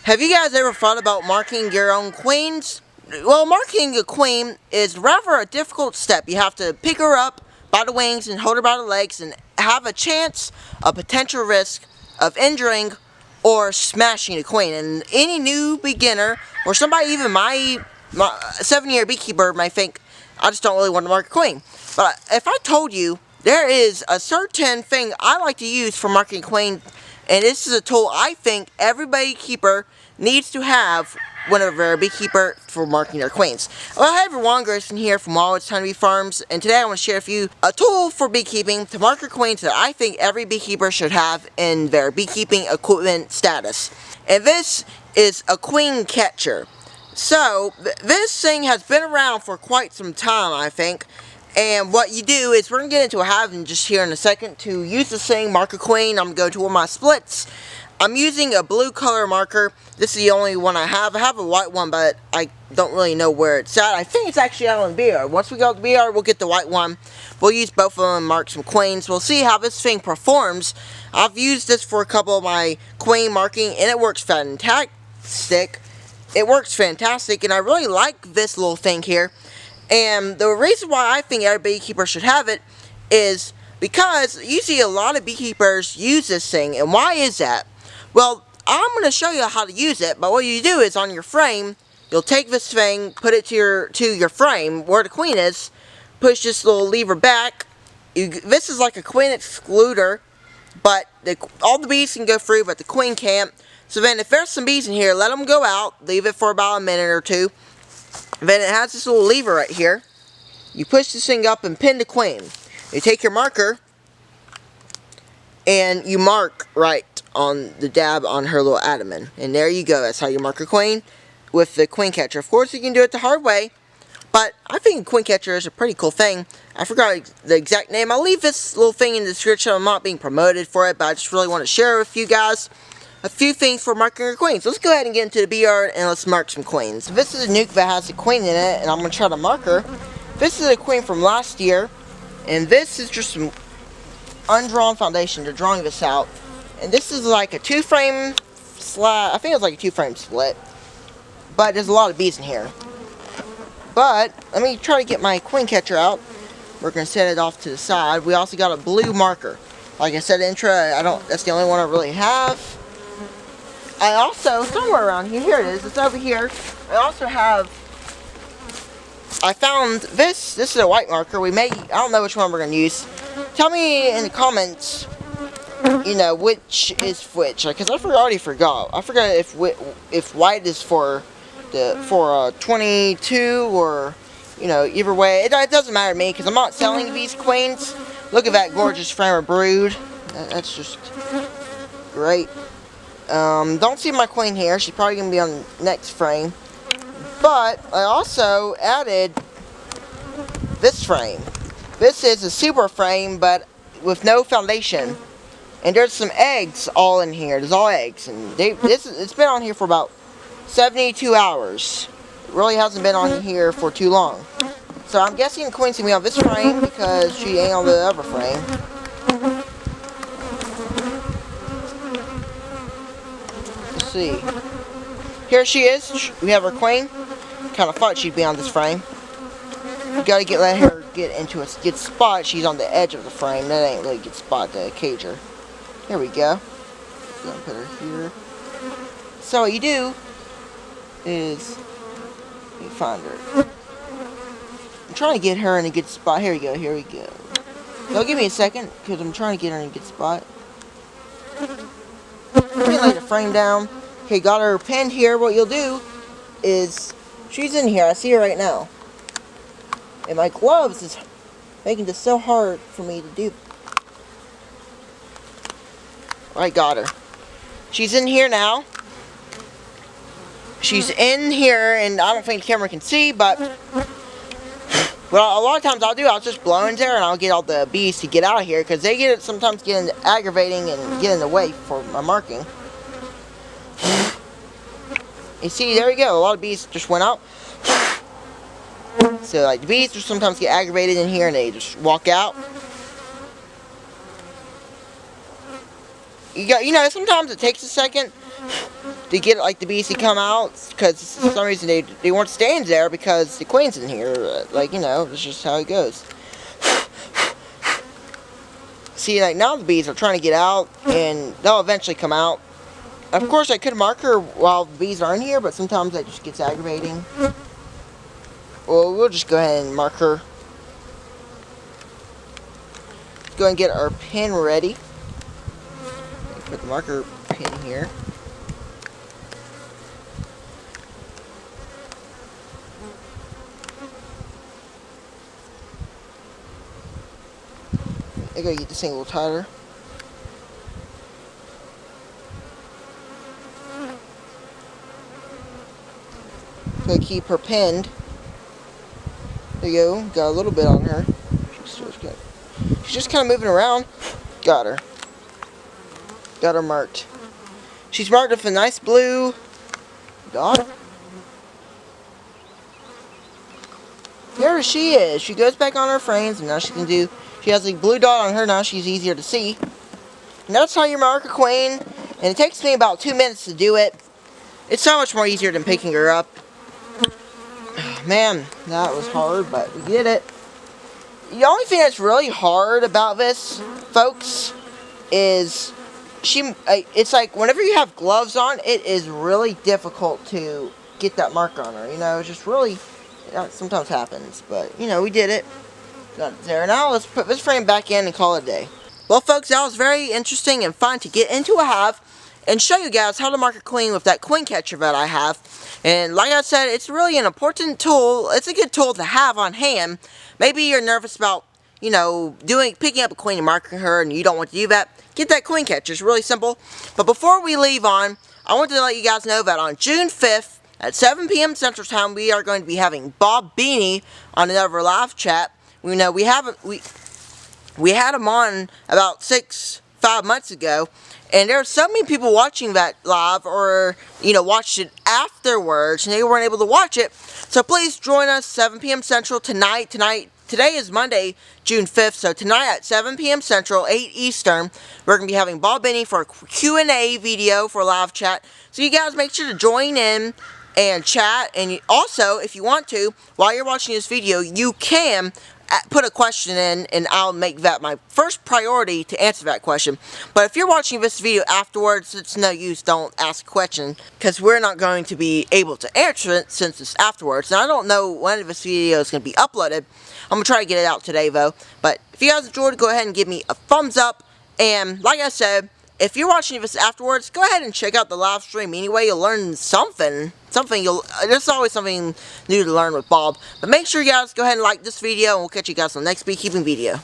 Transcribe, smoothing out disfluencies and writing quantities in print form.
Have you guys ever thought about marking your own queens? Well, marking a queen is rather a difficult step. You have to pick her up by the wings and hold her by the legs and have a chance, a potential risk of injuring or smashing the queen. And any new beginner or somebody even my 7-year beekeeper might think, I just don't really want to mark a queen. But if I told you there is a certain thing I like to use for marking a queen, and this is a tool I think every beekeeper needs to have whenever they're a beekeeper for marking their queens. Well, hi everyone, Grayson here from Wildwood's Honeybee Farms, and today I want to share with you a tool for beekeeping to mark your queens that I think every beekeeper should have in their beekeeping equipment status. And this is a queen catcher. So, this thing has been around for quite some time, I think. And what you do is, we're going to get into a having just here in a second to use this thing, mark a queen. I'm going to go to one of my splits. I'm using a blue color marker. This is the only one I have. I have a white one, but I don't really know where it's at. I think it's actually out on the BR. Once we go to the BR, we'll get the white one. We'll use both of them and mark some queens. We'll see how this thing performs. I've used this for a couple of my queen marking, and it works fantastic. It works fantastic, and I really like this little thing here. And the reason why I think every beekeeper should have it is because you see a lot of beekeepers use this thing. And why is that? Well, I'm going to show you how to use it, but what you do is on your frame, you'll take this thing, put it to your frame where the queen is, push this little lever back. This is like a queen excluder, but all the bees can go through, but the queen can't. So then if there's some bees in here, let them go out, leave it for about a minute or two. Then it has this little lever right here. You push this thing up and pin the queen. You take your marker and you mark right on the dab on her little abdomen. And there you go. That's how you mark a queen with the queen catcher. Of course, you can do it the hard way, but I think a queen catcher is a pretty cool thing. I forgot the exact name. I'll leave this little thing in the description. I'm not being promoted for it, but I just really want to share with you guys a few things for marking your queens. Let's go ahead and get into the BR and let's mark some queens. This is a nuke that has a queen in it, and I'm going to try to mark her. This is a queen from last year, and this is just some undrawn foundation. They're drawing this out. And this is like a 2-frame slab. I think it's like a 2-frame split. But there's a lot of bees in here. But let me try to get my queen catcher out. We're going to set it off to the side. We also got a blue marker. Like I said, intro, that's the only one I really have. I also, somewhere around here it is, it's over here. I found this is a white marker. I don't know which one we're going to use. Tell me in the comments, which is which, because I already forgot. I forgot if white is for 22 or, either way. It doesn't matter to me, because I'm not selling these queens. Look at that gorgeous frame of brood. That's just great. Don't see my queen here. She's probably going to be on the next frame. But I also added this frame. This is a super frame, but with no foundation. And there's some eggs all in here. There's all eggs. And it's been on here for about 72 hours. It really hasn't been on here for too long. So I'm guessing the queen's going to be on this frame because she ain't on the other frame. See. Here she is. We have our queen. Kind of thought she'd be on this frame. You gotta let her get into a good spot. She's on the edge of the frame. That ain't really a good spot to cage her. Here we go. Gonna put her here. So what you do is you find her. I'm trying to get her in a good spot. Here we go. Here we go. So give me a second because I'm trying to get her in a good spot. Let me lay the frame down. Okay, got her pinned here. What you'll do is, she's in here. I see her right now. And my gloves is making this so hard for me to do. I got her. She's in here now. She's in here, and I don't think the camera can see, but well, a lot of times I'll just blow into her and I'll get all the bees to get out of here because they sometimes get aggravating and get in the way for my marking. You see, there we go. A lot of bees just went out. So, like, the bees just sometimes get aggravated in here and they just walk out. Sometimes it takes a second. to get like the bees to come out, because for some reason they weren't staying there because the queen's in here. Like, you know, it's just how it goes. See, like now the bees are trying to get out, and they'll eventually come out. Of course, I could mark her while the bees are in here, but sometimes that just gets aggravating. Well, we'll just go ahead and mark her. Let's go ahead and get our pin ready. Put the marker pin here. I gotta get this thing a little tighter. So keep her pinned. There you go. Got a little bit on her. She's just kind of moving around. Got her. Got her marked. She's marked with a nice blue dot. There she is. She goes back on her frames, and now she can do. She has a blue dot on her now. She's easier to see. And that's how you mark a queen. And it takes me about 2 minutes to do it. It's so much more easier than picking her up. Man, that was hard, but we did it. The only thing that's really hard about this, folks, is it's like whenever you have gloves on, it is really difficult to get that marker on her. You know, it's just really, that sometimes happens, but you know, we did it. Got it there. Now let's put this frame back in and call it a day. Well, folks, that was very interesting and fun to get into a hive and show you guys how to mark a queen with that queen catcher that I have. And like I said, it's really an important tool. It's a good tool to have on hand. Maybe you're nervous about, you know, picking up a queen and marking her, and you don't want to do that. Get that queen catcher. It's really simple. But before we leave on, I want to let you guys know that on June 5th at 7 p.m. Central Time, we are going to be having Bob Beanie on another live chat. We know we had him on about 5 months ago, and there were so many people watching that live, or you know, watched it afterwards, and they weren't able to watch it. So please join us 7 p.m. Central tonight. Today is Monday, June 5th, so tonight at 7 p.m. Central, 8 Eastern, we're going to be having Bob Benny for a Q&A video for a live chat. So you guys make sure to join in and chat, and also, if you want to, while you're watching this video, you can put a question in, and I'll make that my first priority to answer that question. But if you're watching this video afterwards, it's no use, don't ask a question, because we're not going to be able to answer it since it's afterwards. And I don't know when this video is going to be uploaded. I'm going to try to get it out today, though. But if you guys enjoyed, go ahead and give me a thumbs up. And like I said, if you're watching this afterwards, go ahead and check out the live stream. Anyway, you'll learn something. There's always something new to learn with Bob. But make sure you guys go ahead and like this video, and we'll catch you guys on the next beekeeping video.